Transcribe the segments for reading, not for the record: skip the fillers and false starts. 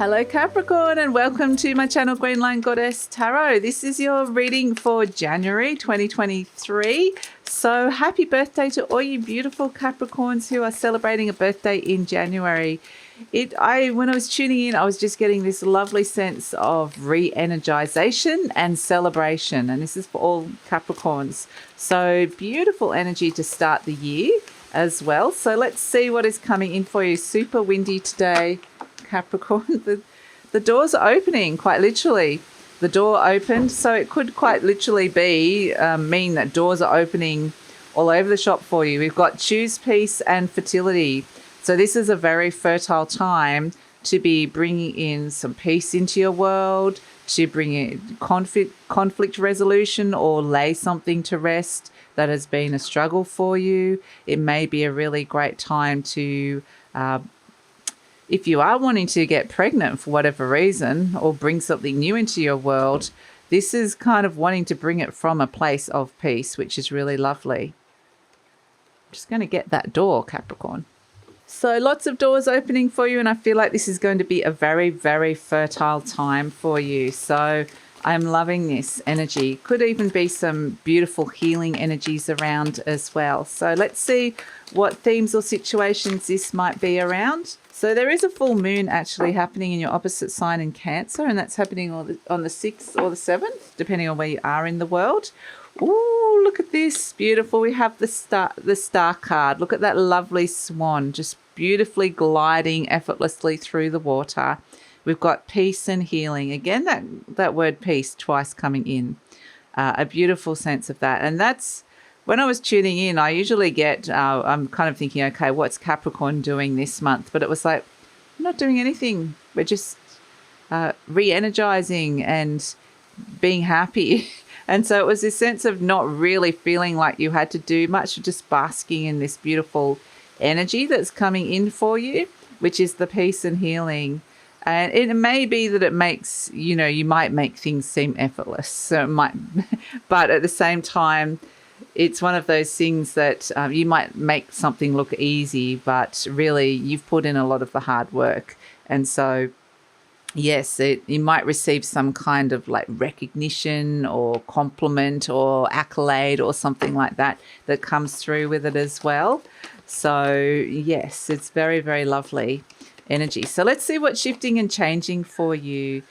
Hello Capricorn, and welcome to my channel Green Line Goddess Tarot. This is your reading for January 2023. So happy birthday to all you beautiful Capricorns who are celebrating a birthday in January. When I was tuning in, I was just getting this lovely sense of re-energization and celebration, and this is for all Capricorns. So beautiful energy to start the year as well. So let's see what is coming in for you. Super windy today, Capricorn. The doors are opening, quite literally. The door opened, so it could quite literally mean that doors are opening all over the shop for you. We've got choose peace and fertility. So this is a very fertile time to be bringing in some peace into your world, to bring in conflict resolution or lay something to rest that has been a struggle for you. It may be a really great time to if you are wanting to get pregnant for whatever reason or bring something new into your world, this is kind of wanting to bring it from a place of peace, which is really lovely. I'm just going to get that door, Capricorn. So lots of doors opening for you, and I feel like this is going to be a very, very fertile time for you. So I'm loving this energy. Could even be some beautiful healing energies around as well. So let's see what themes or situations this might be around. So there is a full moon actually happening in your opposite sign in Cancer, and that's happening on the 6th or the 7th, depending on where you are in the world. Ooh, look at this. Beautiful. We have the star card. Look at that lovely swan, just beautifully gliding effortlessly through the water. We've got peace and healing. Again, that word peace twice coming in. A beautiful sense of that. And that's, when I was tuning in, I usually get, I'm kind of thinking, okay, what's Capricorn doing this month? But it was like, I'm not doing anything. We're just re-energizing and being happy. And so it was this sense of not really feeling like you had to do much, just basking in this beautiful energy that's coming in for you, which is the peace and healing. And it may be that it makes, you might make things seem effortless. So it might, but at the same time, it's one of those things that you might make something look easy, but really you've put in a lot of the hard work. And so, yes, you might receive some kind of like recognition or compliment or accolade or something like that comes through with it as well. So, yes, it's very, very lovely energy. So let's see what's shifting and changing for you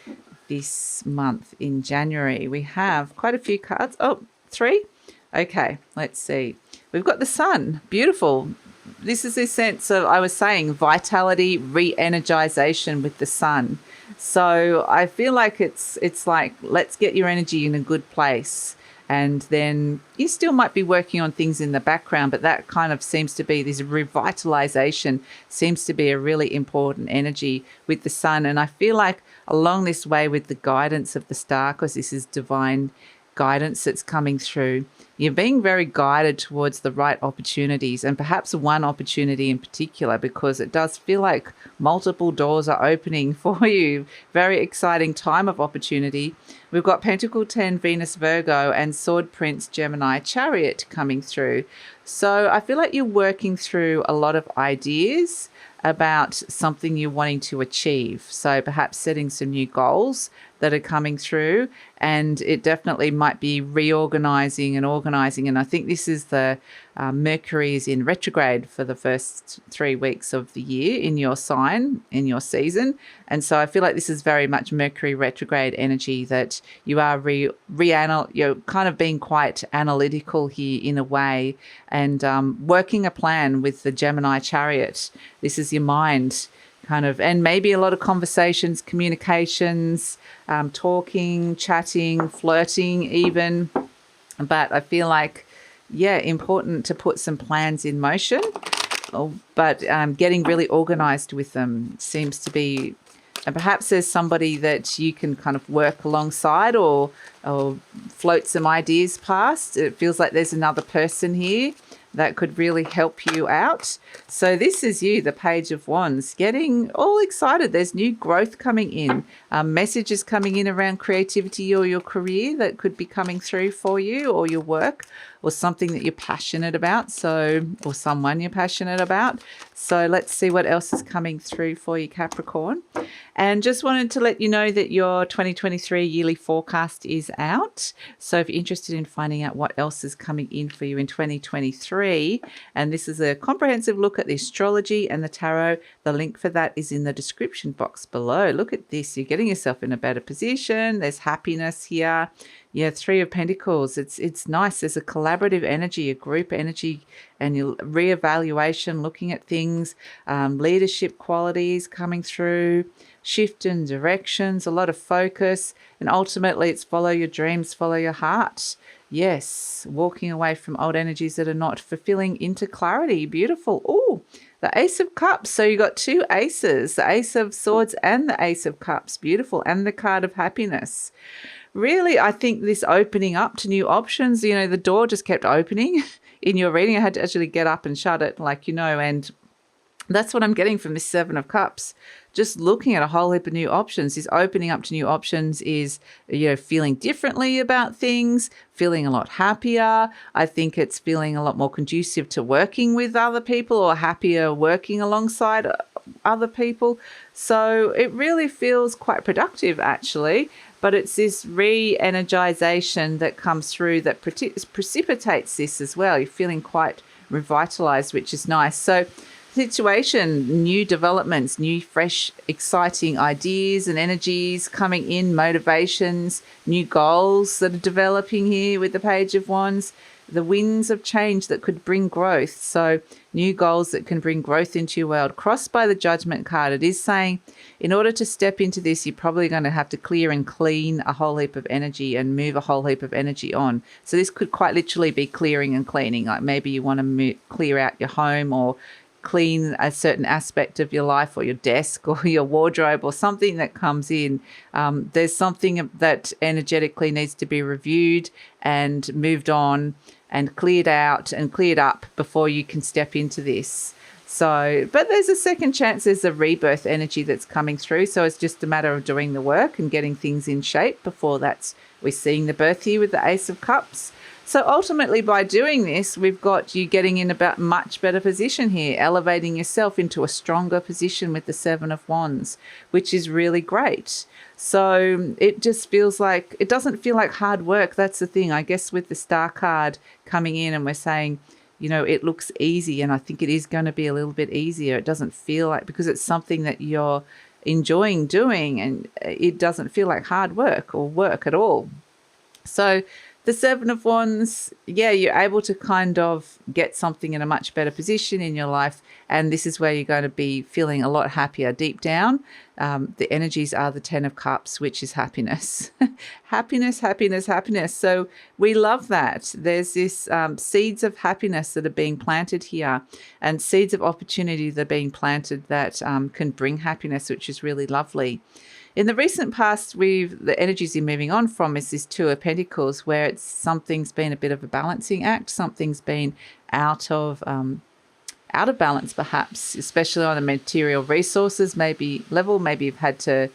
this month in January. We have quite a few cards. Oh, 3. Okay, let's see. We've got the sun. Beautiful. This is this sense of, I was saying, vitality, re-energization with the sun. So I feel like it's like, let's get your energy in a good place. And then you still might be working on things in the background, but that kind of seems to be this revitalization, seems to be a really important energy with the sun. And I feel like along this way with the guidance of the star, because this is divine guidance that's coming through, you're being very guided towards the right opportunities, and perhaps one opportunity in particular, because it does feel like multiple doors are opening for you. Very exciting time of opportunity. We've got Pentacle 10, Venus, Virgo, and Sword Prince, Gemini, Chariot coming through. So I feel like you're working through a lot of ideas about something you're wanting to achieve. So perhaps setting some new goals that are coming through, and it definitely might be reorganizing and organizing. And I think this is the Mercury is in retrograde for the first 3 weeks of the year in your sign, in your season. And so I feel like this is very much Mercury retrograde energy, that you are you're kind of being quite analytical here in a way, and working a plan with the Gemini Chariot. This is your mind kind of, and maybe a lot of conversations, communications, talking, chatting, flirting even. But I feel like, yeah, important to put some plans in motion, but getting really organized with them seems to be, and perhaps there's somebody that you can kind of work alongside or float some ideas past. It feels like there's another person here that could really help you out. So this is you, the Page of Wands, getting all excited. There's new growth coming in, messages coming in around creativity or your career that could be coming through for you, or your work. or something that you're passionate about. So, or someone you're passionate about. So let's see what else is coming through for you, Capricorn. And just wanted to let you know that your 2023 yearly forecast is out. So if you're interested in finding out what else is coming in for you in 2023, and this is a comprehensive look at the astrology and the tarot, the link for that is in the description box below. Look at this. You're getting yourself in a better position. There's happiness here. Yeah, Three of Pentacles. It's nice. There's a collaborative energy, a group energy, and your reevaluation, looking at things, leadership qualities coming through, shift in directions, a lot of focus, and ultimately it's follow your dreams, follow your heart. Yes, walking away from old energies that are not fulfilling into clarity. Beautiful. Oh, the Ace of Cups. So you got two aces, the Ace of Swords and the Ace of Cups. Beautiful. And the card of happiness. Really, I think this opening up to new options, you know, the door just kept opening in your reading. I had to actually get up and shut it, like, you know, and that's what I'm getting from this Seven of Cups. Just looking at a whole heap of new options. Is opening up to new options is, you know, feeling differently about things, feeling a lot happier. I think it's feeling a lot more conducive to working with other people, or happier working alongside other people. So it really feels quite productive, actually. But it's this re-energization that comes through that precipitates this as well. You're feeling quite revitalized, which is nice. So situation, new developments, new, fresh, exciting ideas and energies coming in, motivations, new goals that are developing here with the Page of Wands, the winds of change that could bring growth. So new goals that can bring growth into your world. Crossed by the Judgment card, it is saying in order to step into this, you're probably going to have to clear and clean a whole heap of energy and move a whole heap of energy on. So this could quite literally be clearing and cleaning. Like maybe you want to clear out your home, or clean a certain aspect of your life, or your desk, or your wardrobe, or something that comes in. There's something that energetically needs to be reviewed and moved on and cleared out and cleared up before you can step into this. So, but there's a second chance. There's a rebirth energy that's coming through. So it's just a matter of doing the work and getting things in shape before we're seeing the birth here with the Ace of Cups. So ultimately, by doing this, we've got you getting in a much better position here, elevating yourself into a stronger position with the Seven of Wands, which is really great. So it just feels like, it doesn't feel like hard work. That's the thing, I guess, with the Star card coming in, and we're saying, you know, it looks easy, and I think it is going to be a little bit easier. It doesn't feel like, because it's something that you're enjoying doing, and it doesn't feel like hard work or work at all. So the Seven of Wands, yeah, you're able to kind of get something in a much better position in your life. And this is where you're going to be feeling a lot happier deep down. The energies are the Ten of Cups, which is happiness. Happiness, happiness, happiness. So we love that. There's this seeds of happiness that are being planted here, and seeds of opportunity that are being planted that can bring happiness, which is really lovely. In the recent past, the energies you're moving on from is this Two of Pentacles, where something's been a bit of a balancing act. Something's been out of balance, perhaps, especially on the material resources level. Maybe you've had to,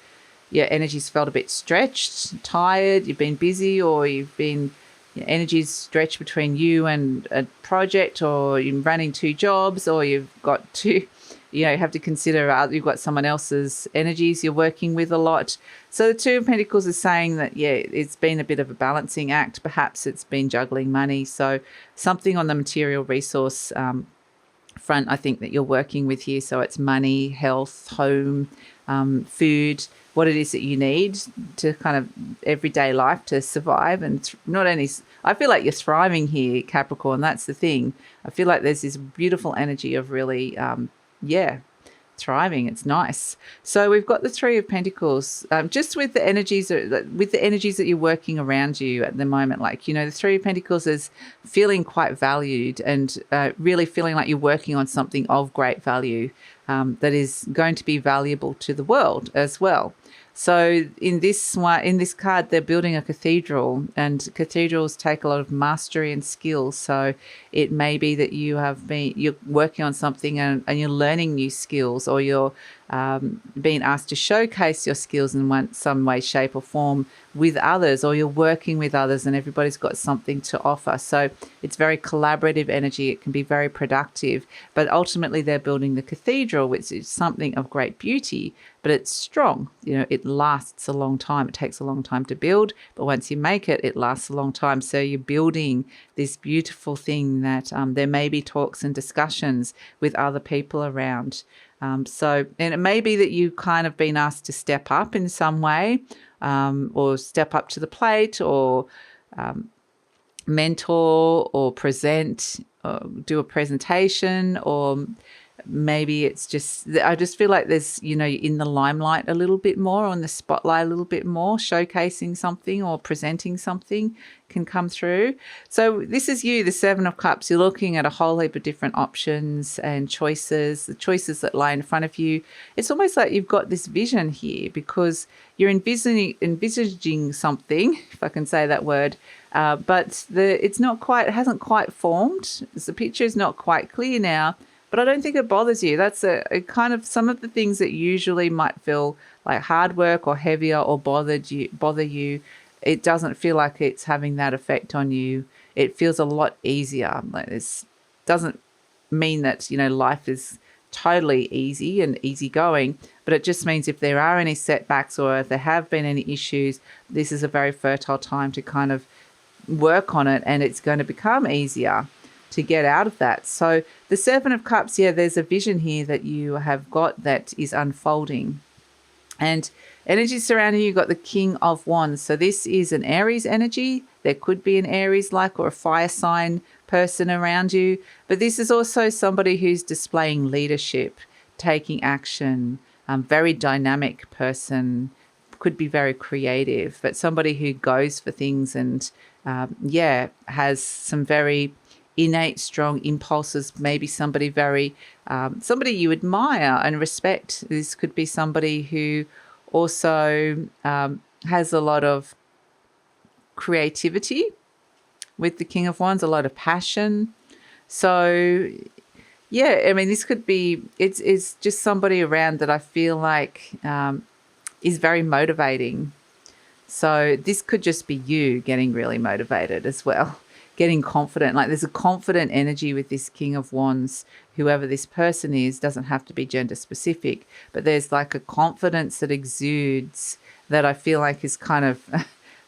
your energy's felt a bit stretched, tired, you've been busy, or you've been, your energy's stretched between you and a project, or you're running two jobs, or you've got to, you know, you have to consider you've got someone else's energies you're working with a lot. So the Two of Pentacles is saying that, yeah, it's been a bit of a balancing act. Perhaps it's been juggling money. So something on the material resource front, I think, that you're working with here. So it's money, health, home, food, what it is that you need to kind of everyday life to survive. And not only, I feel like you're thriving here, Capricorn. That's the thing. I feel like there's this beautiful energy of really, thriving. It's nice. So we've got the Three of Pentacles, just with the energies that you're working around you at the moment. Like, you know, the Three of Pentacles is feeling quite valued, and really feeling like you're working on something of great value that is going to be valuable to the world as well. So in this card, they're building a cathedral, and cathedrals take a lot of mastery and skill. So it may be that you're working on something and you're learning new skills, or you're being asked to showcase your skills in some way, shape or form with others, or you're working with others and everybody's got something to offer. So it's very collaborative energy. It can be very productive, but ultimately they're building the cathedral, which is something of great beauty, but it's strong. It lasts a long time. It takes a long time to build, but once you make it, it lasts a long time. So you're building this beautiful thing that there may be talks and discussions with other people around. And it may be that you kind of been asked to step up in some way, or step up to the plate, or mentor, or present, or do a presentation, or maybe it's just, I just feel like there's, in the limelight a little bit more, on the spotlight a little bit more, showcasing something or presenting something can come through. So this is you, the Seven of Cups. You're looking at a whole heap of different options and choices, the choices that lie in front of you. It's almost like you've got this vision here because you're envisaging something, if I can say that word, but it hasn't quite formed. The picture is not quite clear now. But I don't think it bothers you. That's a kind of some of the things that usually might feel like hard work or heavier or bother you. It doesn't feel like it's having that effect on you. It feels a lot easier. Like this doesn't mean that, life is totally easy and easygoing, but it just means if there are any setbacks or if there have been any issues, this is a very fertile time to kind of work on it, and it's going to become easier to get out of that. So the Seven of Cups, there's a vision here that you have got that is unfolding. And energy surrounding you, got the King of Wands. So this is an Aries energy. There could be an Aries-like or a fire sign person around you. But this is also somebody who's displaying leadership, taking action, very dynamic person, could be very creative, but somebody who goes for things and, has some very innate strong impulses, maybe somebody somebody you admire and respect. This could be somebody who also has a lot of creativity with the King of Wands, a lot of passion. So this could be, it's just somebody around that I feel like is very motivating. So this could just be you getting really motivated as well, getting confident. Like there's a confident energy with this King of Wands. Whoever this person is, doesn't have to be gender specific, but there's like a confidence that exudes that I feel like is kind of,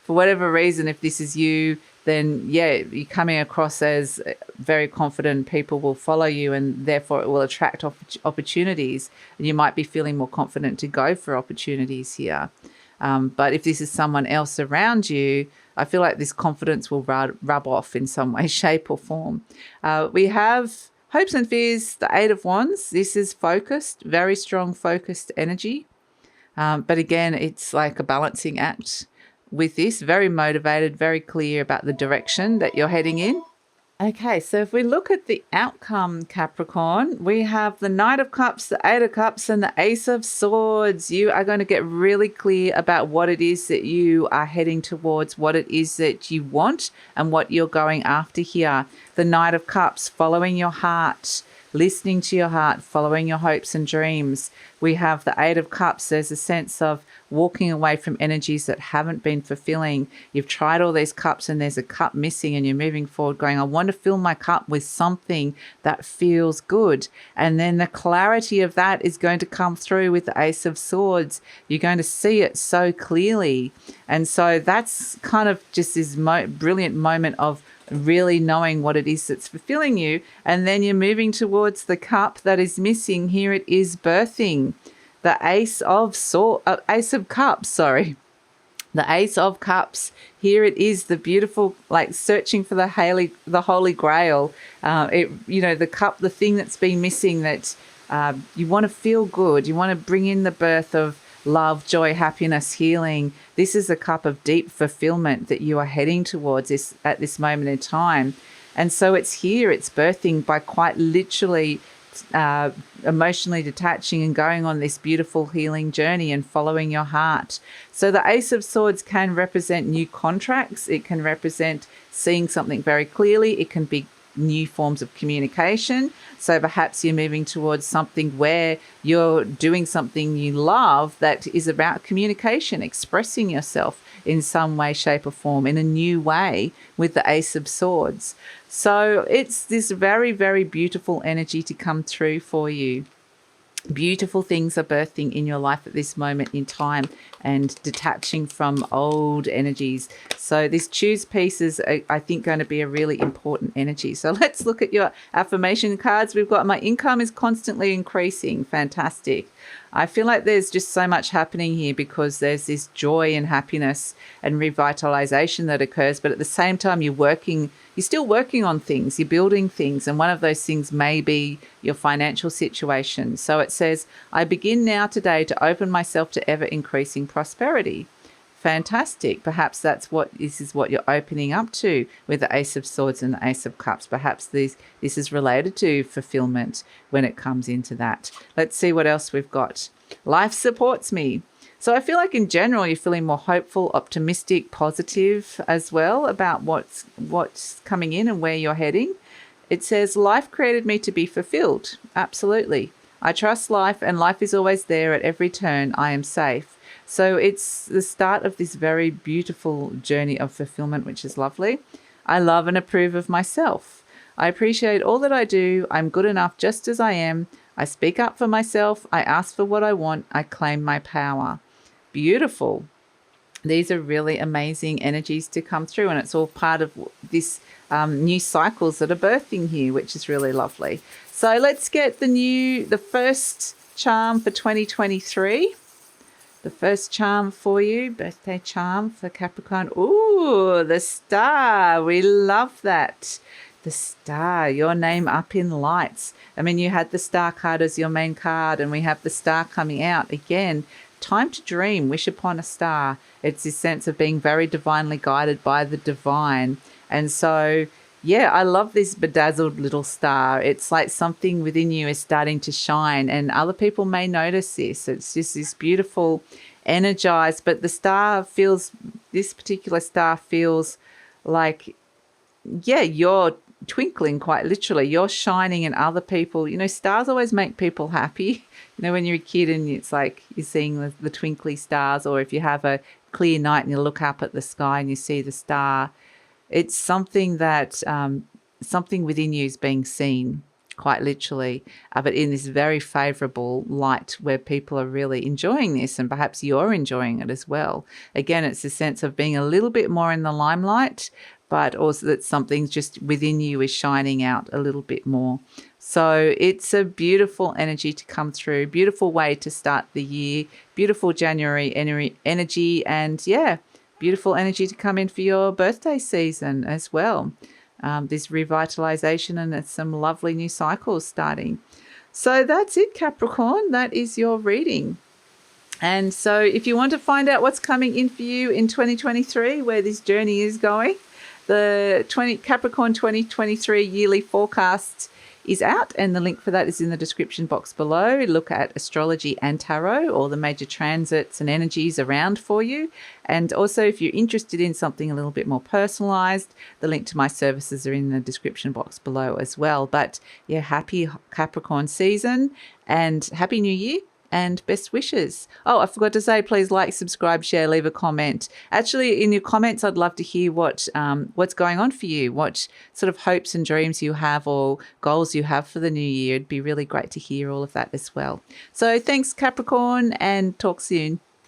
for whatever reason, if this is you, then you're coming across as very confident. People will follow you and therefore it will attract opportunities, and you might be feeling more confident to go for opportunities here. But if this is someone else around you, I feel like this confidence will rub off in some way, shape or form. We have hopes and fears, the Eight of Wands. This is focused, very strong focused energy. But again, it's like a balancing act with this, very motivated, very clear about the direction that you're heading in. Okay, so if we look at the outcome, Capricorn, we have the Knight of Cups, the Eight of Cups, and the Ace of Swords. You are going to get really clear about what it is that you are heading towards, what it is that you want, and what you're going after here. The Knight of Cups, following your heart, listening to your heart, following your hopes and dreams. We have the Eight of Cups. There's a sense of walking away from energies that haven't been fulfilling. You've tried all these cups and there's a cup missing, and you're moving forward going, I want to fill my cup with something that feels good. And then the clarity of that is going to come through with the Ace of Swords. You're going to see it so clearly. And so that's kind of just this brilliant moment of really knowing what it is that's fulfilling you. And then you're moving towards the cup that is missing. Here it is birthing. The Ace of Cups, sorry. The Ace of Cups. Here it is, the beautiful, like searching for the Holy Grail. The cup, the thing that's been missing that you want to feel good. You want to bring in the birth of love, joy, happiness, healing. This is a cup of deep fulfillment that you are heading towards at this moment in time. And so it's here, it's birthing by quite literally emotionally detaching and going on this beautiful healing journey and following your heart. So the Ace of Swords can represent new contracts. It can represent seeing something very clearly. It can be new forms of communication. So perhaps you're moving towards something where you're doing something you love that is about communication, expressing yourself in some way, shape, or form in a new way with the Ace of Swords. So it's this very, very beautiful energy to come through for you. Beautiful things are birthing in your life at this moment in time and detaching from old energies. So this choose piece is, I think, going to be a really important energy. So let's look at your affirmation cards. We've got my income is constantly increasing. Fantastic. I feel like there's just so much happening here because there's this joy and happiness and revitalization that occurs. But at the same time, you're still working on things, you're building things. And one of those things may be your financial situation. So it says, I begin now today to open myself to ever increasing prosperity. Fantastic. Perhaps this is what you're opening up to with the Ace of Swords and the Ace of Cups. Perhaps this is related to fulfillment when it comes into that. Let's see what else we've got. Life supports me. So I feel like in general you're feeling more hopeful, optimistic, positive as well about what's coming in and where you're heading. It says life created me to be fulfilled. Absolutely. I trust life and life is always there at every turn. I am safe. So it's the start of this very beautiful journey of fulfillment, which is lovely. I love and approve of myself. I appreciate all that I do. I'm good enough just as I am. I speak up for myself. I ask for what I want. I claim my power. Beautiful. These are really amazing energies to come through, and it's all part of this new cycles that are birthing here, which is really lovely. So let's get the first charm for 2023. The first charm for you, birthday charm for Capricorn. Ooh, the star. We love that. The star, your name up in lights. I mean, you had the star card as your main card, and we have the star coming out again. Time to dream, wish upon a star. It's this sense of being very divinely guided by the divine. And so, yeah, I love this bedazzled little star. It's like something within you is starting to shine, and other people may notice this. It's just this beautiful, energized, but this particular star feels like, yeah, you're twinkling quite literally. You're shining, and other people, stars always make people happy. When you're a kid and it's like you're seeing the twinkly stars, or if you have a clear night and you look up at the sky and you see the star, it's something that something within you is being seen, quite literally, but in this very favourable light where people are really enjoying this, and perhaps you're enjoying it as well. Again, it's a sense of being a little bit more in the limelight, but also that something just within you is shining out a little bit more. So it's a beautiful energy to come through, beautiful way to start the year, beautiful January energy, and yeah, beautiful energy to come in for your birthday season as well. This revitalization, and it's some lovely new cycles starting. So that's it, Capricorn. That is your reading. And so if you want to find out what's coming in for you in 2023, where this journey is going, the Capricorn 2023 yearly forecast is out, and the link for that is in the description box below. Look at astrology and tarot, all the major transits and energies around for you. And also, if you're interested in something a little bit more personalized, the link to my services are in the description box below as well. But yeah, happy Capricorn season and happy new year. And best wishes. Oh, I forgot to say, please like, subscribe, share, leave a comment. Actually, in your comments, I'd love to hear what's going on for you, what sort of hopes and dreams you have or goals you have for the new year. It'd be really great to hear all of that as well. So thanks, Capricorn, and talk soon.